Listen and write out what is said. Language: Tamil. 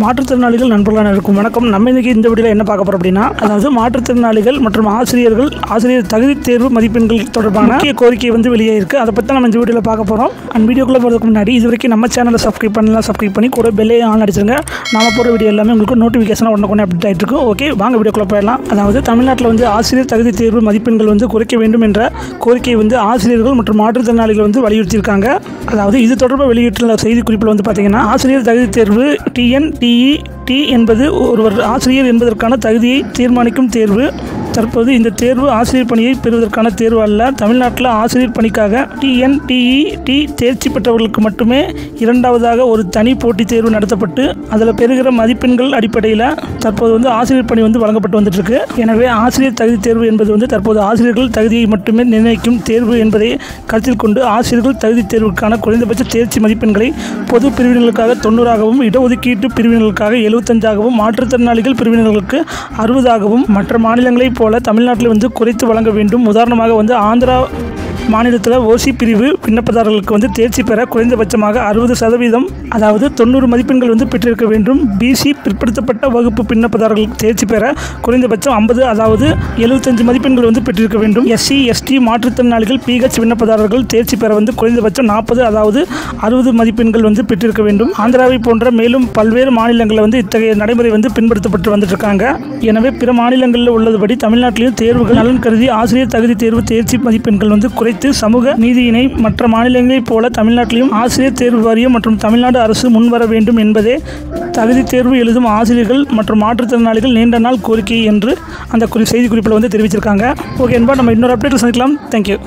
மாற்றுத்திறனாளிகள் நண்பர்களான இருக்கும் வணக்கம். நம்ம இன்றைக்கி இந்த வீடியோவில் என்ன பார்க்க போகிறோம் அப்படின்னா, அதாவது மாற்றுத்திறனாளிகள் மற்றும் ஆசிரியர் தகுதி தேர்வு மதிப்பெண்கள் தொடர்பான முக்கிய கோரிக்கை வெளியே இருக்குது. அதை பற்றி நம்ம இந்த வீடியோவில் பார்க்க போகிறோம். அண்ட் வீடியோக்குள்ளே போகிறதுக்கு முன்னாடி இது வரைக்கும் நம்ம சேனலை சப்ஸ்கிரைப் பண்ணி கூட பெல்லே ஆன் அடிச்சிருங்க. நாம போகிற வீடியோ எல்லாமே உங்களுக்கு நோட்டிஃபிகேஷனாக உடனே அப்டேட் ஆகிட்டு இருக்கும். ஓகே, வாங்க வீடியோக்குள்ளே போயிடலாம். அதாவது தமிழ்நாட்டில் ஆசிரியர் தகுதி தேர்வு மதிப்பெண்கள் குறைக்க வேண்டும் என்ற கோரிக்கை ஆசிரியர்கள் மற்றும் மாற்றுத்திறனாளிகள் வலியுறுத்தியிருக்காங்க. அதாவது இது தொடர்பாக வெளியிட்டுள்ள செய்திக்குறிப்பில் பார்த்தீங்கன்னா, ஆசிரியர் தகுதி தேர்வு TNTE என்பது ஒருவர் ஆசிரியர் என்பதற்கான தகுதியை தீர்மானிக்கும் தேர்வு. தற்போது இந்த தேர்வு ஆசிரியர் பணியை பெறுவதற்கான தேர்வு அல்ல. தமிழ்நாட்டில் ஆசிரியர் பணிக்காக TNTE தேர்ச்சி பெற்றவர்களுக்கு மட்டுமே இரண்டாவதாக ஒரு தனி போட்டித் தேர்வு நடத்தப்பட்டு அதில் பெறுகிற மதிப்பெண்கள் அடிப்படையில் தற்போது ஆசிரியர் பணி வழங்கப்பட்டு வந்துட்டுருக்கு. எனவே ஆசிரியர் தகுதி தேர்வு என்பது தற்போது ஆசிரியர்கள் தகுதியை மட்டுமே நிர்ணயிக்கும் தேர்வு என்பதை கருத்தில் கொண்டு ஆசிரியர்கள் தகுதி தேர்வுக்கான குறைந்தபட்ச தேர்ச்சி மதிப்பெண்களை பொது பிரிவினர்களுக்காக 90ஆகவும், இடஒதுக்கீட்டு பிரிவினர்களுக்காக 75ஆகவும், மாற்றுத்திறனாளிகள் பிரிவினர்களுக்கு 60ஆகவும், மற்ற மாநிலங்களைப் போல தமிழ்நாட்டில் குறைத்து வழங்க வேண்டும். உதாரணமாக ஆந்திரா மாநிலத்தில் OC பிரிவு விண்ணப்பதாரர்களுக்கு தேர்ச்சி பெற குறைந்தபட்சமாக 60%, அதாவது 90 மதிப்பெண்கள் பெற்றிருக்க வேண்டும். BC பிற்படுத்தப்பட்ட வகுப்பு விண்ணப்பதாரர்களுக்கு தேர்ச்சி பெற குறைந்தபட்சம் 50, அதாவது 75 மதிப்பெண்கள் பெற்றிருக்க வேண்டும். SC ST மாற்றுத்திறனாளிகள் PH விண்ணப்பதாரர்கள் தேர்ச்சி பெற குறைந்தபட்சம் 40, அதாவது 60 மதிப்பெண்கள் பெற்றிருக்க வேண்டும். ஆந்திராவை போன்ற மேலும் பல்வேறு மாநிலங்களில் இத்தகைய நடைமுறை பின்படுத்தப்பட்டு வந்துட்டு இருக்காங்க. எனவே பிற மாநிலங்களில் உள்ளதுபடி தமிழ்நாட்டிலும் தேர்வுகள் நலன் கருதி ஆசிரியர் தகுதி தேர்வு தேர்ச்சி மதிப்பெண்கள் குறைத்து சமூக நீதியினை மற்ற மாநிலங்களைப் போல தமிழ்நாட்டிலும் ஆசிரியர் தேர்வு வாரியம் மற்றும் தமிழ்நாடு அரசு முன்வர வேண்டும் என்பதே தகுதி தேர்வு எழுதும் ஆசிரியர்கள் மற்றும் மாற்றுத்திறனாளிகள் நீண்ட நாள் கோரிக்கை என்று அந்த செய்திக்குறிப்பில் தெரிவிச்சிருக்காங்க. ஓகே என்பா, நம்ம இன்னொரு அப்டேட்டில் சந்திக்கலாம். தேங்க்யூ.